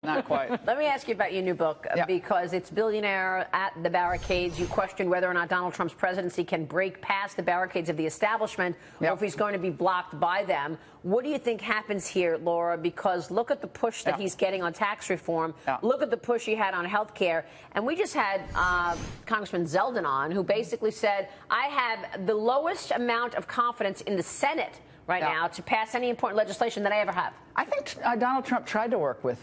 Not quite. Let me ask you about your new book, because it's Billionaire at the Barricades. You question whether or not Donald Trump's presidency can break past the barricades of the establishment, or if he's going to be blocked by them. What do you think happens here, Laura? Because look at the push that he's getting on tax reform. Look at the push he had on health care. And we just had Congressman Zeldin on, who basically said, I have the lowest amount of confidence in the Senate right now to pass any important legislation that I ever have. I think Donald Trump tried to work with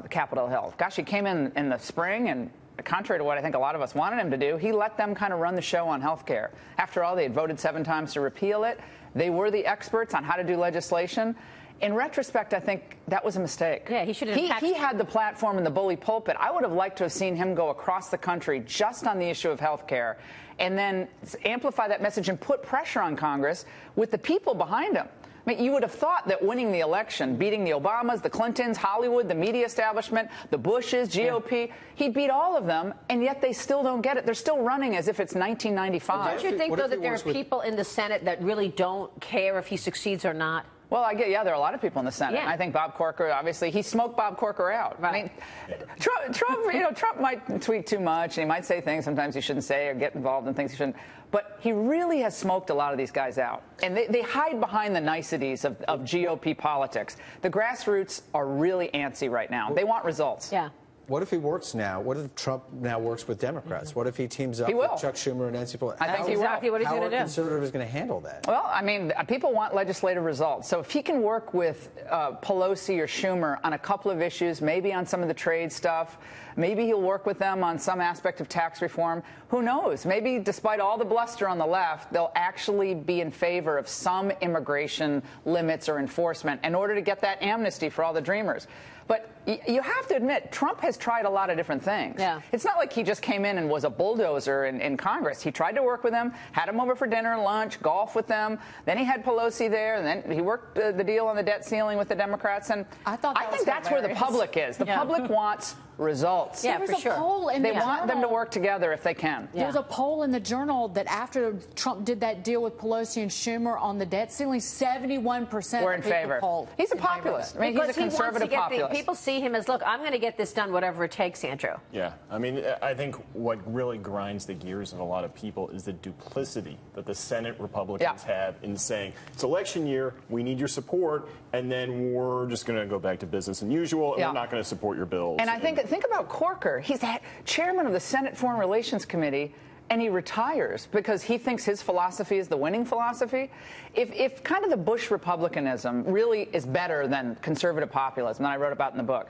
Capitol Hill. Gosh, he came in the spring, and contrary to what I think a lot of us wanted him to do, he let them kind of run the show on health care. After all, they had voted 7 times to repeal it. They were the experts on how to do legislation. In retrospect, I think that was a mistake. Yeah, he should have. He had the platform and the bully pulpit. I would have liked to have seen him go across the country just on the issue of health care, and then amplify that message and put pressure on Congress with the people behind him. I mean, you would have thought that winning the election, beating the Obamas, the Clintons, Hollywood, the media establishment, the Bushes, GOP, he'd beat all of them, and yet they still don't get it. They're still running as if it's 1995. Well, don't you think, though, that there are people in the Senate that really don't care if he succeeds or not? Well, there are a lot of people in the Senate. Yeah. I think Bob Corker, obviously, he smoked Bob Corker out. Right. I mean, Trump might tweet too much, and he might say things sometimes he shouldn't say or get involved in things he shouldn't. But he really has smoked a lot of these guys out. And they hide behind the niceties of GOP politics. The grassroots are really antsy right now. They want results. Yeah. What if he works now? What if Trump now works with Democrats? What if he teams up with Chuck Schumer and Nancy Pelosi? I think exactly what he's going to do. How are conservatives going to handle that? Well, I mean, people want legislative results. So if he can work with Pelosi or Schumer on a couple of issues, maybe on some of the trade stuff, maybe he'll work with them on some aspect of tax reform. Who knows? Maybe despite all the bluster on the left, they'll actually be in favor of some immigration limits or enforcement in order to get that amnesty for all the dreamers. But you have to admit, Trump has tried a lot of different things. Yeah. It's not like he just came in and was a bulldozer in Congress. He tried to work with them, had them over for dinner and lunch, golf with them. Then he had Pelosi there, and then he worked the deal on the debt ceiling with the Democrats. And I think that's where the public is. The public wants results. Yeah, There was a poll in they the want Journal. them to work together if they can. There was a poll in the Journal that after Trump did that deal with Pelosi and Schumer on the debt ceiling, 71% were in favor. Polled He's a populist. I mean, because he's a conservative populist. People see him as, look, I'm going to get this done, whatever it takes, Andrew. Yeah, I mean, I think what really grinds the gears of a lot of people is the duplicity that the Senate Republicans have in saying, it's election year, we need your support, and then we're just going to go back to business as usual, and we're not going to support your bills. And I think about Corker. He's the chairman of the Senate Foreign Relations Committee, and he retires because he thinks his philosophy is the winning philosophy. If kind of the Bush Republicanism really is better than conservative populism that I wrote about in the book,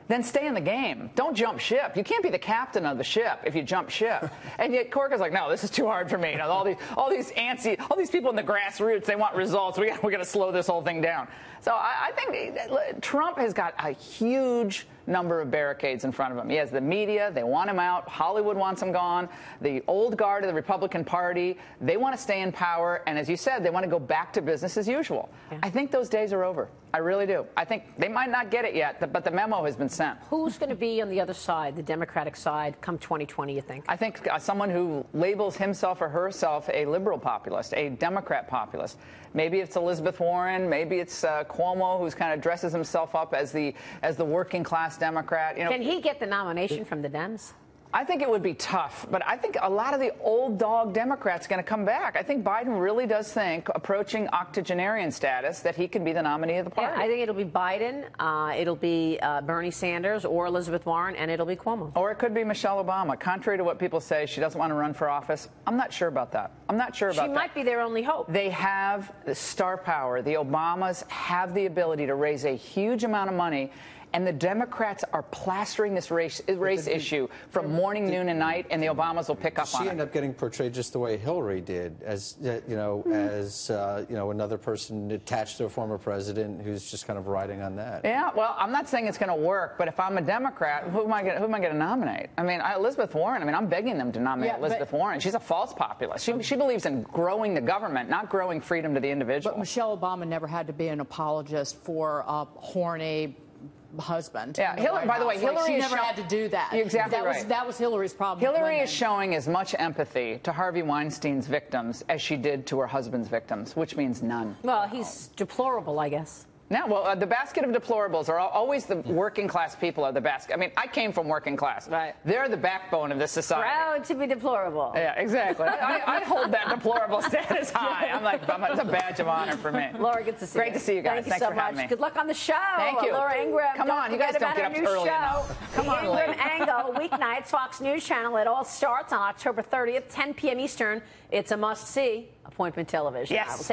then stay in the game. Don't jump ship. You can't be the captain of the ship if you jump ship. And yet Corker's like, no, this is too hard for me. You know, all these people in the grassroots, they want results. We got to slow this whole thing down. So I think Trump has got a huge number of barricades in front of him. He has the media. They want him out. Hollywood wants him gone. The old guard of the Republican Party, they want to stay in power. And as you said, they want to go back to business as usual. Yeah. I think those days are over. I really do. I think they might not get it yet, but the memo has been sent. Who's going to be on the other side, the Democratic side, come 2020, you think? I think someone who labels himself or herself a liberal populist, a Democrat populist. Maybe it's Elizabeth Warren. Maybe it's Cuomo, who's kind of dresses himself up as the working class Democrat. You know, can he get the nomination from the Dems? I think it would be tough, but I think a lot of the old dog Democrats are going to come back. I think Biden really does think, approaching octogenarian status, that he could be the nominee of the party. Yeah, I think it'll be Biden, it'll be Bernie Sanders or Elizabeth Warren, and it'll be Cuomo. Or it could be Michelle Obama. Contrary to what people say, she doesn't want to run for office. I'm not sure about that. She might be their only hope. They have the star power. The Obamas have the ability to raise a huge amount of money. And the Democrats are plastering this race issue from morning, noon, and night, and the Obamas will pick up on it. She ended up getting portrayed just the way Hillary did, as another person attached to a former president who's just kind of riding on that. Yeah, well, I'm not saying it's going to work, but if I'm a Democrat, who am I going to nominate? I mean, Elizabeth Warren. I mean, I'm begging them to nominate Elizabeth Warren. She's a false populist. She believes in growing the government, not growing freedom to the individual. But Michelle Obama never had to be an apologist for a horny husband. Yeah, by the way, Hillary never had to do that. You're exactly right. That was Hillary's problem. Hillary is showing as much empathy to Harvey Weinstein's victims as she did to her husband's victims, which means none. Well, he's deplorable, I guess. No, well, the basket of deplorables are always the working class people are the basket. I mean, I came from working class. Right. They're the backbone of this society. Proud to be deplorable. Yeah, exactly. I hold that deplorable status high. It's a badge of honor for me. Very good to see you. Great to see you guys. Thanks so for having much. me. Good luck on the show. Thank you. Laura Ingraham. Come on, you guys don't get up early enough. Come on, Ingraham Angle, weeknights, Fox News Channel. It all starts on October 30th, 10 p.m. Eastern. It's a must-see. Appointment television. Yes.